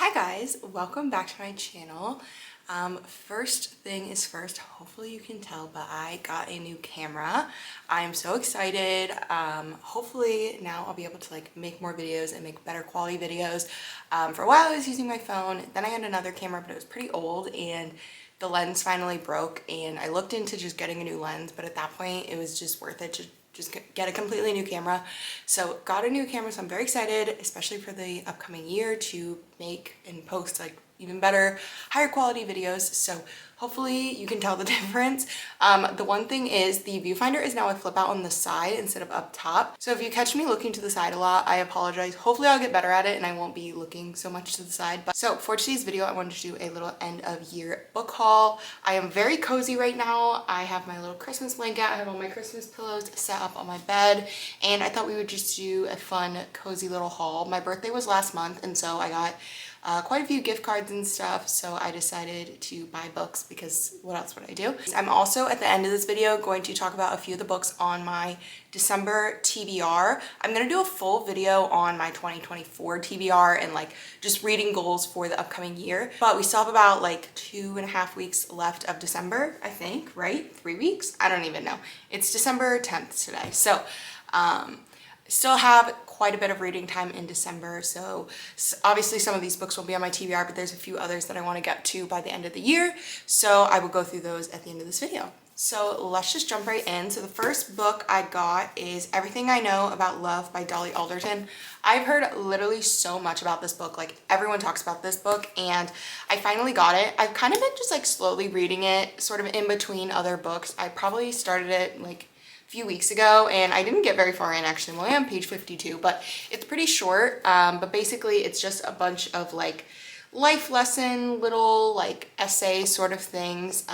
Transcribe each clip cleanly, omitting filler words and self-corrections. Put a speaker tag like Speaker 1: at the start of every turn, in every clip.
Speaker 1: Hi guys, welcome back to my channel. First thing is first, hopefully you can tell, but I got a new camera. I'm so excited. Hopefully now I'll be able to like make more videos and make better quality videos. For a while I was using my phone, then I had another camera, but it was pretty old and the lens finally broke, and I looked into just getting a new lens, but at that point it was just worth it to just get a completely new camera. So got a new camera, so I'm very excited, especially for the upcoming year, to make and post like even better, higher quality videos. So hopefully you can tell the difference. The one thing is the viewfinder is now a flip out on the side instead of up top. So if you catch me looking to the side a lot, I apologize. Hopefully I'll get better at it and I won't be looking so much to the side. But so for today's video, I wanted to do a little end of year book haul. I am very cozy right now. I have my little Christmas blanket. I have all my Christmas pillows set up on my bed, and I thought we would just do a fun, cozy little haul. My birthday was last month, and so I got quite a few gift cards and stuff, so I decided to buy books because what else would I do? I'm also at the end of this video going to talk about a few of the books on my December TBR. I'm gonna do a full video on my 2024 TBR and like just reading goals for the upcoming year, but we still have about like 2.5 weeks left of December, I think, right? 3 weeks? I don't even know. It's December 10th today, so still have quite a bit of reading time in December, so obviously some of these books will be on my TBR, but there's a few others that I want to get to by the end of the year, so I will go through those at the end of this video. So let's just jump right in. So the first book I got is Everything I Know About Love by Dolly Alderton. I've heard literally so much about this book, like everyone talks about this book, and I finally got it. I've kind of been just like slowly reading it, sort of in between other books. I probably started it like few weeks ago and I didn't get very far in actually. I'm only on page 52, but it's pretty short. But basically it's just a bunch of like life lesson, little like essay sort of things.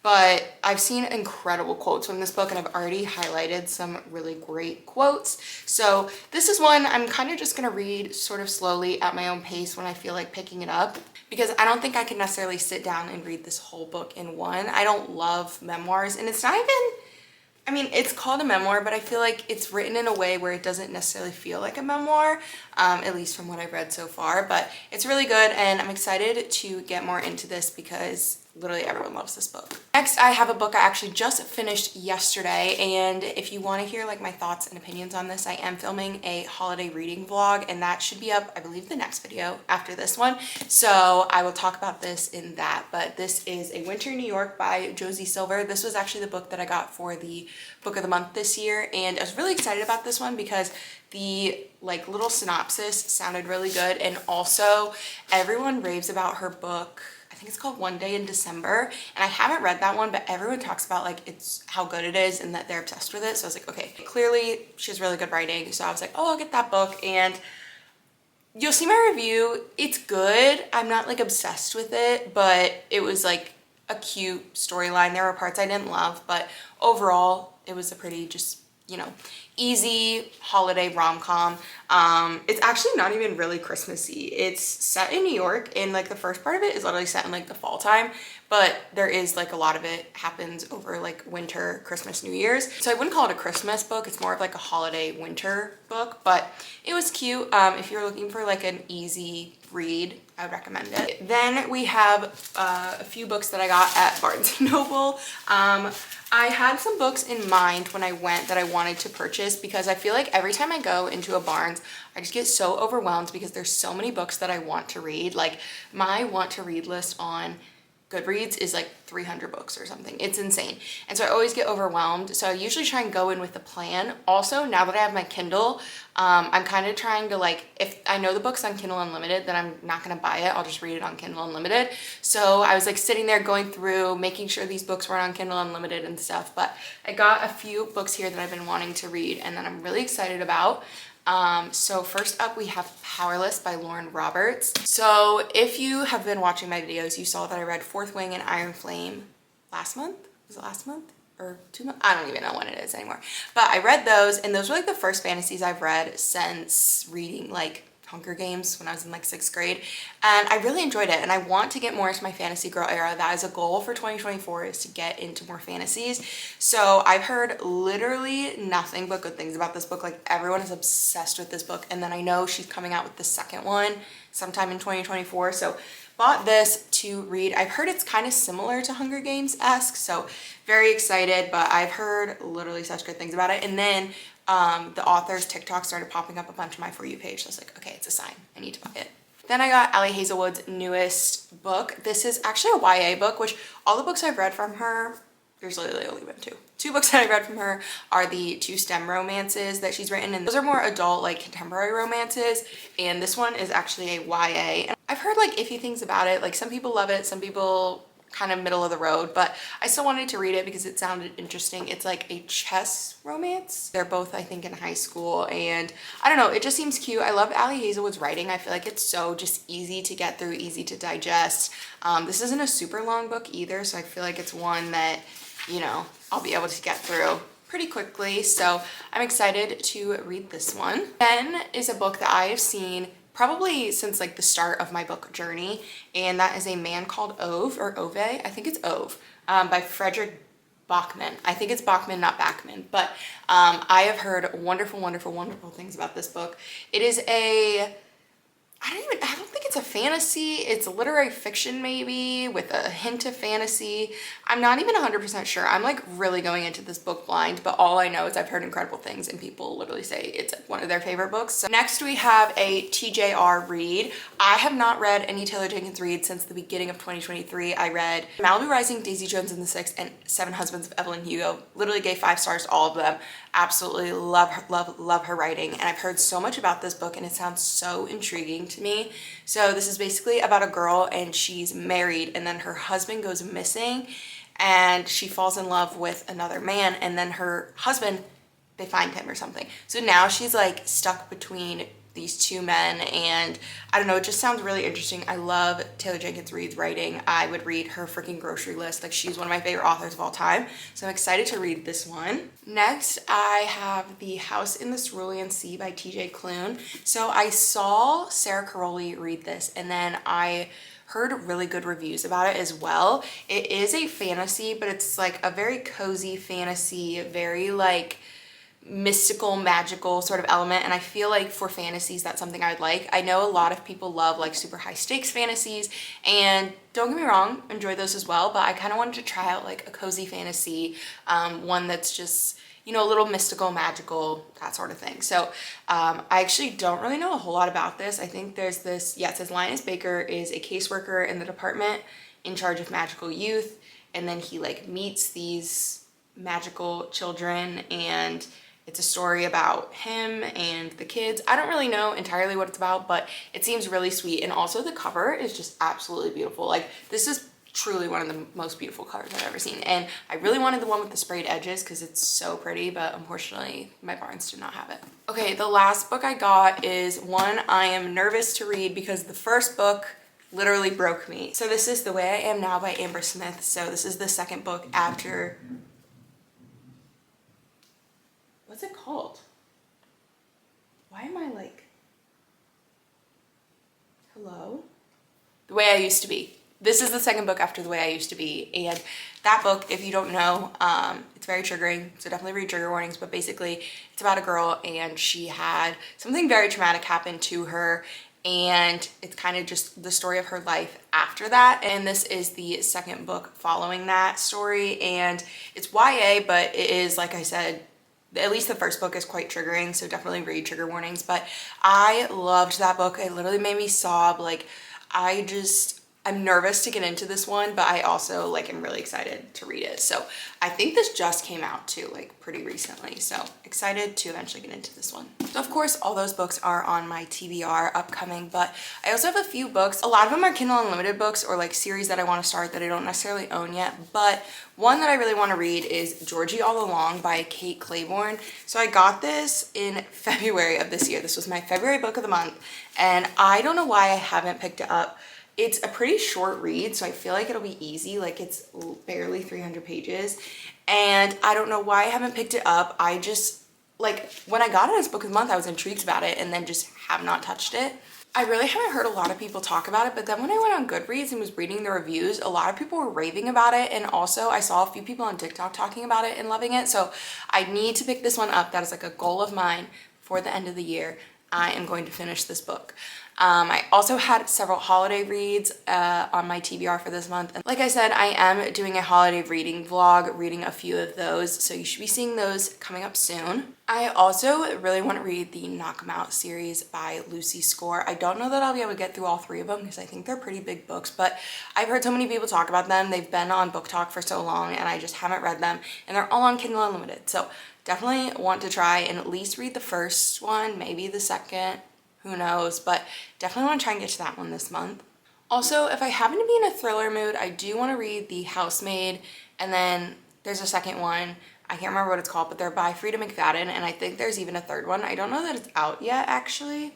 Speaker 1: But I've seen incredible quotes from this book and I've already highlighted some really great quotes. So this is one I'm kind of just gonna read sort of slowly at my own pace when I feel like picking it up, because I don't think I can necessarily sit down and read this whole book in one. I don't love memoirs, and it's not even, I mean, it's called a memoir, but I feel like it's written in a way where it doesn't necessarily feel like a memoir, at least from what I've read so far, but it's really good and I'm excited to get more into this because literally everyone loves this book. Next, I have a book I actually just finished yesterday, and if you want to hear like my thoughts and opinions on this, I am filming a holiday reading vlog and that should be up, I believe, the next video after this one. So I will talk about this in that, but this is A Winter in New York by Josie Silver. This was actually the book that I got for the book of the month this year, and I was really excited about this one because the like little synopsis sounded really good, and also everyone raves about her book. I think it's called One Day in December, and I haven't read that one, but everyone talks about like it's how good it is and that they're obsessed with it. So I was like, okay, clearly she has really good writing. So I was like, oh, I'll get that book, and you'll see my review. It's good. I'm not like obsessed with it, but it was like a cute storyline. There were parts I didn't love, but overall it was a pretty just, you know, easy holiday rom-com. It's actually not even really Christmassy. It's set in New York, and like the first part of it is literally set in like the fall time, but there is like a lot of it happens over like winter, Christmas, New Year's. So I wouldn't call it a Christmas book. It's more of like a holiday winter book, but it was cute. If you're looking for like an easy read, I would recommend it. Then we have a few books that I got at Barnes & Noble. I had some books in mind when I went that I wanted to purchase, because I feel like every time I go into a Barnes, I just get so overwhelmed because there's so many books that I want to read. Like my want to read list on Goodreads is like 300 books or something. It's insane. And so I always get overwhelmed. So I usually try and go in with a plan. Also, now that I have my Kindle, I'm kind of trying to like, if I know the book's on Kindle Unlimited, then I'm not going to buy it. I'll just read it on Kindle Unlimited. So I was like sitting there going through, making sure these books were on Kindle Unlimited and stuff. But I got a few books here that I've been wanting to read and that I'm really excited about. So first up we have Powerless by Lauren Roberts. So if you have been watching my videos, you saw that I read Fourth Wing and Iron Flame last month. Was it last month or 2 months? I don't even know when it is anymore. But I read those, and those were like the first fantasies I've read since reading like Hunger Games when I was in like 6th grade, and I really enjoyed it, and I want to get more into my fantasy girl era. That is a goal for 2024, is to get into more fantasies. So I've heard literally nothing but good things about this book. Like everyone is obsessed with this book, and then I know she's coming out with the second one sometime in 2024, so bought this to read. I've heard it's kind of similar to Hunger Games-esque, so very excited, but I've heard literally such good things about it. And then the author's TikTok started popping up a bunch of my For You page. So I was like, okay, it's a sign. I need to buy it. Then I got Ali Hazelwood's newest book. This is actually a YA book, which all the books I've read from her, there's literally only been two. Two books that I read from her are the 2 STEM romances that she's written, and those are more adult, like contemporary romances, and this one is actually a YA. And I've heard like iffy things about it. Like some people love it, some people kind of middle of the road, but I still wanted to read it because it sounded interesting. It's like a chess romance. They're both, I think, in high school, and I don't know, it just seems cute. I love Ali Hazelwood's writing. I feel like it's so just easy to get through, easy to digest. This isn't a super long book either, so I feel like it's one that, you know, I'll be able to get through pretty quickly. So I'm excited to read this one. Then is a book that I have seen probably since like the start of my book journey, and that is A Man Called Ove, or Ove, I think it's Ove, by Fredrik Backman. I think it's Bachman, not Backman, but I have heard wonderful, wonderful, wonderful things about this book. It is a, I don't think it's a fantasy. It's a literary fiction maybe with a hint of fantasy. I'm not even 100% sure. I'm like really going into this book blind, but all I know is I've heard incredible things and people literally say it's one of their favorite books. So next we have a TJR read. I have not read any Taylor Jenkins Reid since the beginning of 2023. I read Malibu Rising, Daisy Jones and the Six, and Seven Husbands of Evelyn Hugo. Literally gave 5 stars to all of them. Absolutely love her, love her writing, and I've heard so much about this book and it sounds so intriguing to me. So this is basically about a girl, and she's married, and then her husband goes missing and she falls in love with another man, and then her husband, they find him or something. So now she's like stuck between these 2 men, and I don't know, it just sounds really interesting. I love Taylor Jenkins Reid's writing. I would read her freaking grocery list. Like, she's one of my favorite authors of all time. So I'm excited to read this one. Next, I have The House in the Cerulean Sea by TJ Klune. So I saw Sarah Caroli read this, and then I heard really good reviews about it as well. It is a fantasy, but it's like a very cozy fantasy, very like mystical, magical sort of element, and I feel like for fantasies that's something I would like. I know a lot of people love like super high stakes fantasies, and don't get me wrong, enjoy those as well, but I kind of wanted to try out like a cozy fantasy, one that's just, you know, a little mystical, magical, that sort of thing. So I actually don't really know a whole lot about this. I think there's this, yeah, it says Linus Baker is a caseworker in the department in charge of magical youth, and then he like meets these magical children, and it's a story about him and the kids. I don't really know entirely what it's about, but it seems really sweet. And also the cover is just absolutely beautiful. Like, this is truly one of the most beautiful covers I've ever seen. And I really wanted the one with the sprayed edges because it's so pretty, but unfortunately my Barnes did not have it. Okay, the last book I got is one I am nervous to read because the first book literally broke me. So this is The Way I Am Now by Amber Smith. So this is the second book after, what's it called? Why am I like, hello? The Way I Used to Be. This is the second book after The Way I Used to Be, and that book, if you don't know, it's very triggering, so definitely read trigger warnings, but basically it's about a girl, and she had something very traumatic happen to her, and it's kind of just the story of her life after that. And this is the second book following that story, and it's YA, but it is, like I said, at least the first book is quite triggering, so definitely read trigger warnings. But I loved that book. It literally made me sob. Like, I'm nervous to get into this one, but I also like am really excited to read it. So I think this just came out too, like pretty recently. So excited to eventually get into this one. So of course, all those books are on my TBR upcoming, but I also have a few books. A lot of them are Kindle Unlimited books or like series that I want to start that I don't necessarily own yet. But one that I really want to read is Georgie All Along by Kate Clayborn. So I got this in February of this year. This was my February book of the month, and I don't know why I haven't picked it up. It's a pretty short read, so I feel like it'll be easy. Like, it's barely 300 pages, and I don't know why I haven't picked it up. I just like when I got it as book of the month, I was intrigued about it and then just have not touched it. I really haven't heard a lot of people talk about it, but then when I went on Goodreads and was reading the reviews, a lot of people were raving about it, and also I saw a few people on TikTok talking about it and loving it, so I need to pick this one up. That is like a goal of mine for the end of the year. I am going to finish this book. I also had several holiday reads on my TBR for this month. And like I said, I am doing a holiday reading vlog, reading a few of those, so you should be seeing those coming up soon. I also really want to read the Knock 'Em Out series by Lucy Score. I don't know that I'll be able to get through all 3 of them because I think they're pretty big books, but I've heard so many people talk about them. They've been on Book Talk for so long and I just haven't read them, and they're all on Kindle Unlimited. So definitely want to try and at least read the first one, maybe the second, who knows, but definitely want to try and get to that one this month. Also, if I happen to be in a thriller mood, I do want to read The Housemaid, and then there's a second one. I can't remember what it's called, but they're by Frida McFadden, and I think there's even a third one. I don't know that it's out yet, actually.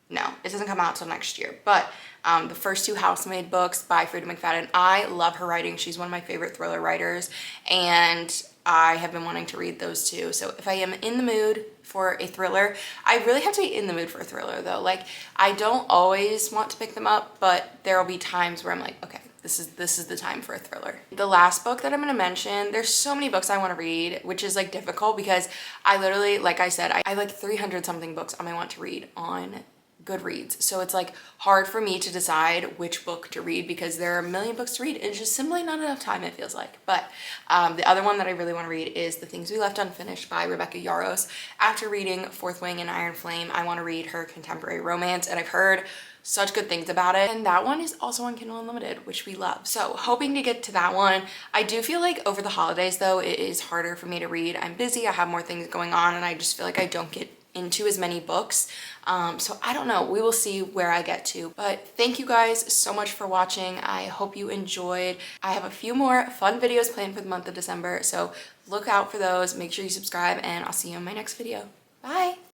Speaker 1: No, it doesn't come out till next year, but the first 2 Housemaid books by Frida McFadden, I love her writing. She's one of my favorite thriller writers, and I have been wanting to read those too. So if I am in the mood for a thriller, I really have to be in the mood for a thriller though. Like, I don't always want to pick them up, but there will be times where I'm like, okay, this is the time for a thriller. The last book that I'm gonna mention, there's so many books I want to read, which is like difficult because I literally, like I said, I have like 300 something books on my want to read on Goodreads, so it's like hard for me to decide which book to read because there are a million books to read. It's just simply not enough time, it feels like. But the other one that I really want to read is The Things We Left Unfinished by Rebecca Yarros. After reading Fourth Wing and Iron Flame, I want to read her contemporary romance, and I've heard such good things about it, and that one is also on Kindle Unlimited, which we love. So hoping to get to that one. I do feel like over the holidays though, it is harder for me to read. I'm busy, I have more things going on, and I just feel like I don't get into as many books. So I don't know, we will see where I get to. But thank you guys so much for watching. I hope you enjoyed. I have a few more fun videos planned for the month of December, so look out for those. Make sure you subscribe, and I'll see you in my next video. Bye.